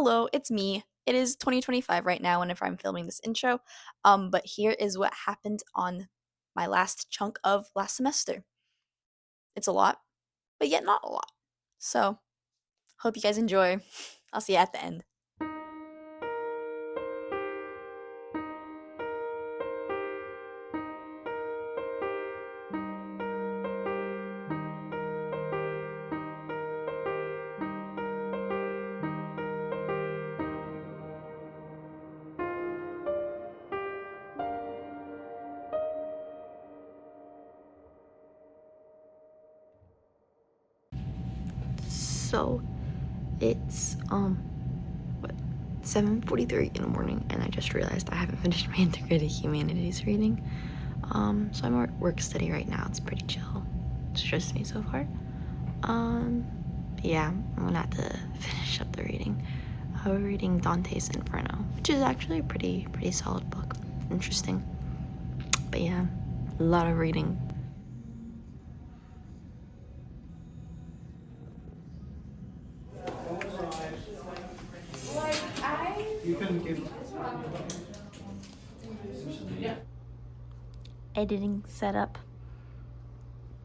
Hello, it's me. It is 2025 right now whenever I'm filming this intro. But here is what happened on my last chunk of last semester. It's a lot, but yet not a lot. So, hope you guys enjoy. I'll see you at the end. So it's what 7:43 in the morning, and I just realized I haven't finished my integrated humanities reading. So I'm at work study right now. It's pretty chill. It stresses me so far. But yeah, I'm gonna have to finish up the reading. We're reading Dante's Inferno, which is actually a pretty solid book. Interesting. But yeah, a lot of reading. Editing setup.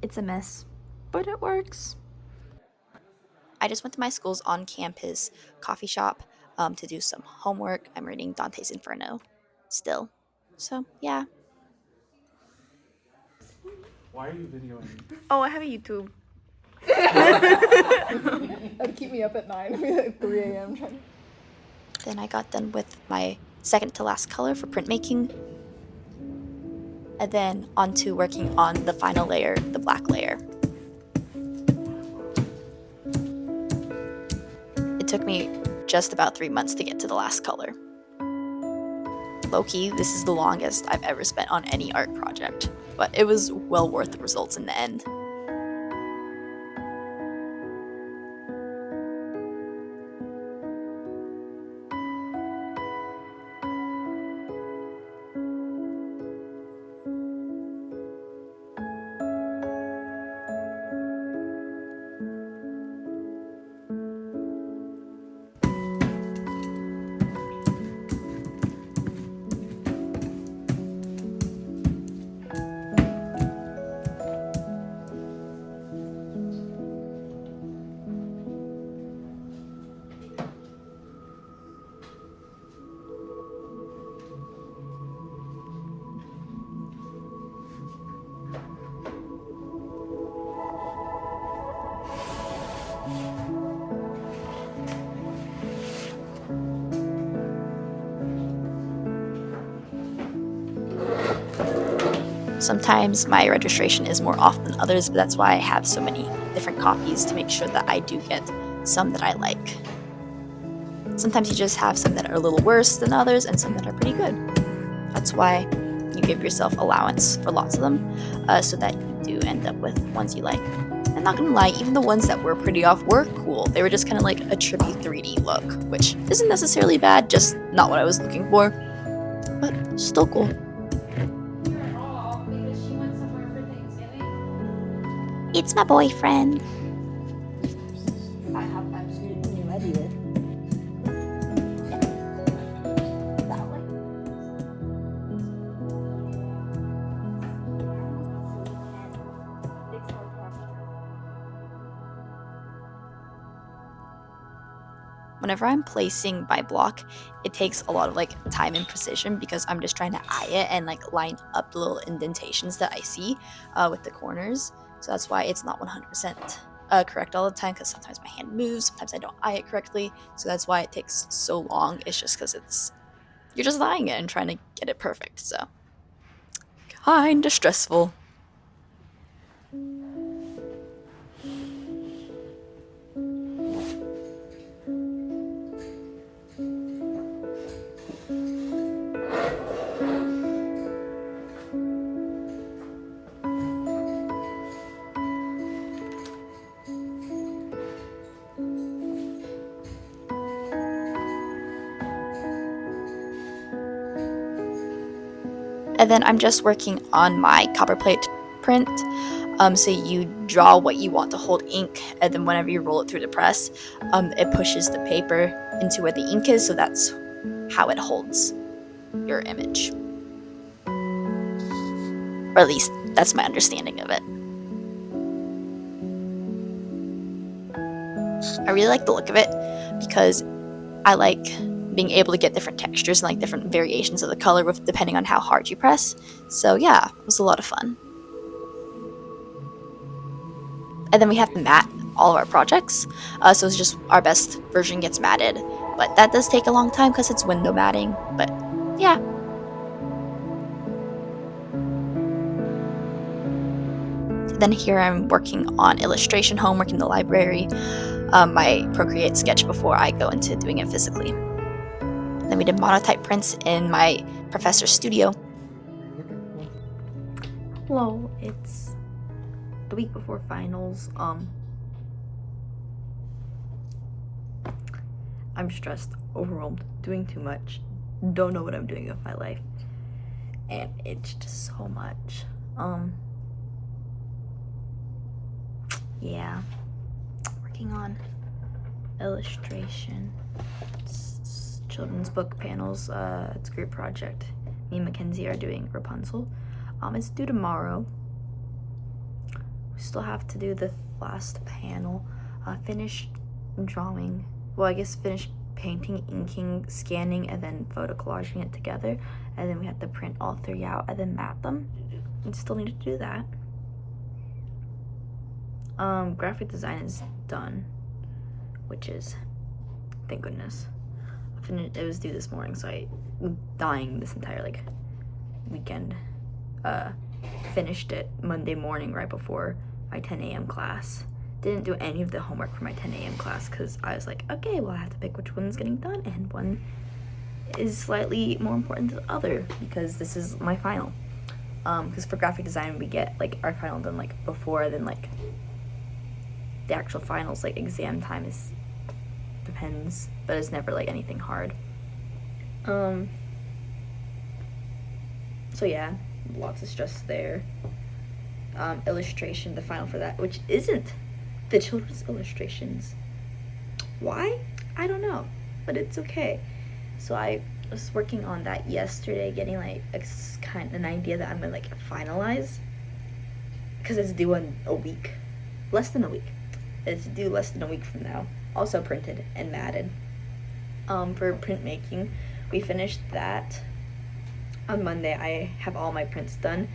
It's a mess, but it works. I just went to my school's on campus coffee shop to do some homework. I'm reading Dante's Inferno still. So, yeah. Why are you videoing me? Oh, I have a YouTube. That'd keep me up at 9, at 3 a.m. trying to... Then I got done with my second to last color for printmaking. And then on to working on the final layer, the black layer. It took me just about 3 months to get to the last color. Low-key, this is the longest I've ever spent on any art project, but it was well worth the results in the end. Sometimes my registration is more off than others, but that's why I have so many different copies to make sure that I do get some that I like. Sometimes you just have some that are a little worse than others and some that are pretty good. That's why you give yourself allowance for lots of them, so that you do end up with ones you like. I'm not gonna lie, even the ones that were pretty off were cool. They were just kind of like a trippy 3D look, which isn't necessarily bad, just not what I was looking for, but still cool. It's my boyfriend. I have absolutely no idea. Whenever I'm placing my block, it takes a lot of like time and precision because I'm just trying to eye it and like line up the little indentations that I see with the corners. So that's why it's not 100% correct all the time, because sometimes my hand moves, sometimes I don't eye it correctly. So that's why it takes so long. It's just because you're just eyeing it and trying to get it perfect. So kinda stressful. And then I'm just working on my copperplate print. So you draw what you want to hold ink, and then whenever you roll it through the press, it pushes the paper into where the ink is, so that's how it holds your image. Or at least that's my understanding of it. I really like the look of it because I like being able to get different textures and like different variations of the color with depending on how hard you press. So yeah, it was a lot of fun. And then we have to mat all of our projects. So it's just our best version gets matted. But that does take a long time because it's window matting. But yeah. Then here I'm working on illustration homework in the library, my Procreate sketch before I go into doing it physically. Then we did monotype prints in my professor's studio. Hello, it's the week before finals. I'm stressed, overwhelmed, doing too much, don't know what I'm doing with my life, and it's just so much. Yeah, working on illustration, children's book panels. It's a group project. Me and Mackenzie are doing Rapunzel. It's due tomorrow. We still have to do the last panel. Finish drawing. Well, I guess finish painting, inking, scanning, and then photo collaging it together. And then we have to print all 3 out and then mat them. We still need to do that. Graphic design is done, which is, thank goodness. It was due this morning, so I'm dying this entire like weekend. Finished it Monday morning right before my 10 a.m. class. Didn't do any of the homework for my 10 a.m. class because I was like, okay, well, I have to pick which one's getting done, and one is slightly more important than the other because this is my final. Because for graphic design, we get like our final done like before, then like the actual finals, like exam time is depends, but it's never like anything hard. So yeah, lots of stress there. Illustration, the final for that, which isn't the children's illustrations. Why? I don't know, but it's okay. So I was working on that yesterday, getting like an idea that I'm gonna like finalize, because it's due in a week, less than a week. It's due less than a week from now. Also printed and matted. For printmaking, we finished that on Monday. I have all my prints done,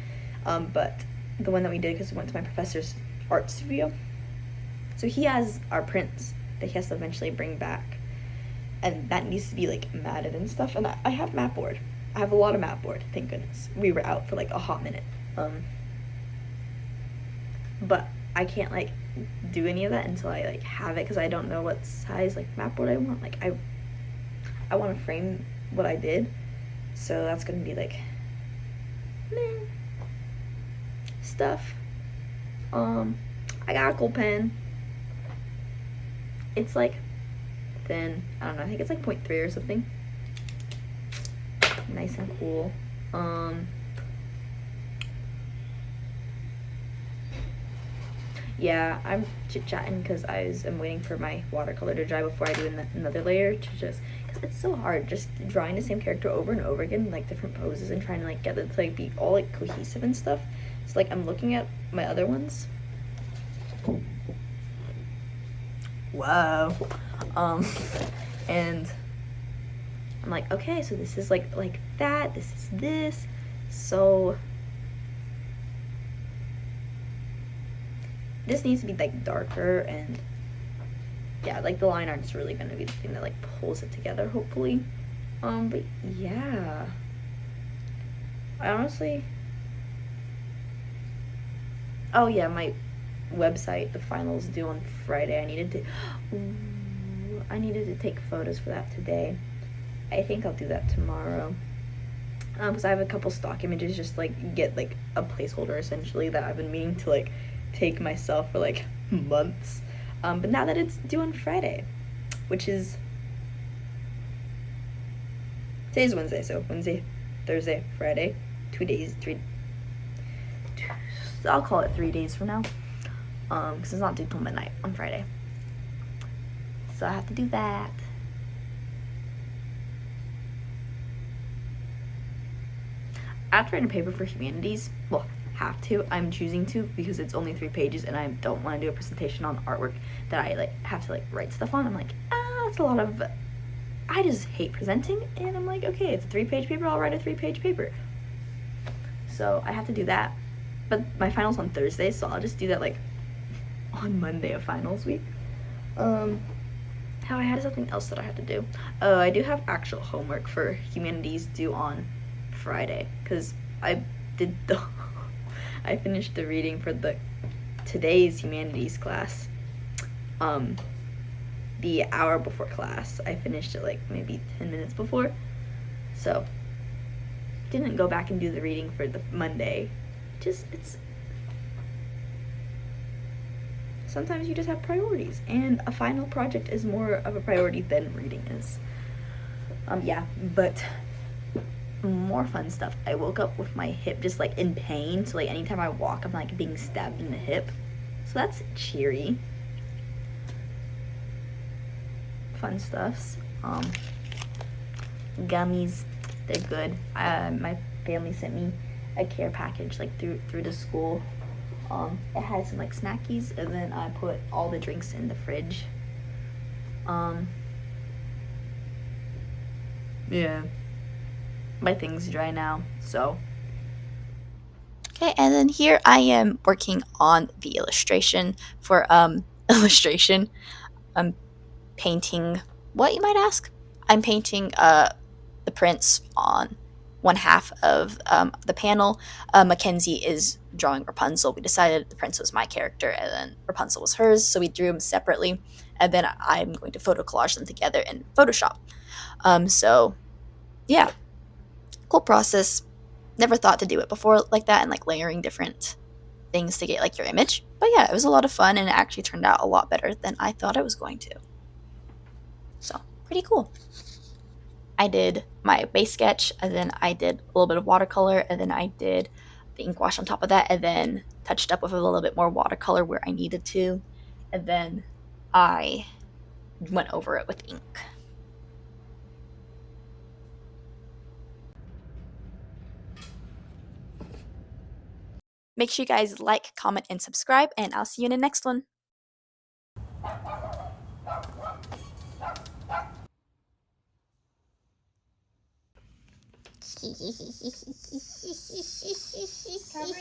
but the one that we did, because we went to my professor's art studio, so he has our prints that he has to eventually bring back, and that needs to be like matted and stuff. And I have mat board. I have a lot of mat board, thank goodness. We were out for like a hot minute, but I can't like do any of that until I like have it, because I don't know what size like mat board I want. Like I want to frame what I did, so that's gonna be like stuff. I got a cool pen. It's like thin. I don't know. I think it's like 0.3 or something. Nice and cool. Yeah, I'm chit-chatting because I'm waiting for my watercolor to dry before I do another layer, to just, because it's so hard just drawing the same character over and over again, like different poses, and trying to like get it to like be all like cohesive and stuff. So like I'm looking at my other ones. Whoa. And I'm like, okay, so this is like that, this is this, so this needs to be like darker, and yeah, like the line art's really gonna be the thing that like pulls it together, hopefully. But yeah, I honestly, oh yeah, my website, the finals due on Friday. I needed to take photos for that today. I think I'll do that tomorrow, because I have a couple stock images, just like get like a placeholder essentially that I've been meaning to like take myself for like months, but now that it's due on Friday, which is today's Wednesday, so Wednesday, Thursday, Friday, 2 days, I'll call it 3 days from now, because it's not due till midnight on Friday, so I have to do that. have to write a paper for humanities. Well, have to. I'm choosing to because it's only 3 pages, and I don't want to do a presentation on artwork that I like have to like write stuff on. I'm like, that's a lot of. I just hate presenting, and I'm like, okay, it's a 3-page paper. I'll write a 3-page paper. So I have to do that, but my finals on Thursday, so I'll just do that like on Monday of finals week. How I had something else that I had to do. Oh, I do have actual homework for humanities due on Friday because I did the I finished the reading for the today's humanities class. The hour before class, I finished it like maybe 10 minutes before, so didn't go back and do the reading for the Monday. It's sometimes you just have priorities, and a final project is more of a priority than reading is. Yeah, but more fun stuff. I woke up with my hip just like in pain, so like anytime I walk, I'm like being stabbed in the hip. So that's cheery. Fun stuffs. Gummies, they're good. My family sent me a care package like through the school. It had some like snackies, and then I put all the drinks in the fridge. Yeah. My thing's dry now, so. Okay, and then here I am working on the illustration for illustration. I'm painting what, you might ask? I'm painting the prints on one half of the panel. Mackenzie is drawing Rapunzel. We decided the prince was my character and then Rapunzel was hers, so we drew them separately, and then I'm going to photo collage them together in Photoshop. So yeah, cool process. Never thought to do it before like that, and like layering different things to get like your image. But yeah, it was a lot of fun, and it actually turned out a lot better than I thought it was going to. So pretty cool. I did my base sketch, and then I did a little bit of watercolor, and then I did the ink wash on top of that, and then touched up with a little bit more watercolor where I needed to, and then I went over it with ink. Make sure you guys like, comment, and subscribe, and I'll see you in the next one.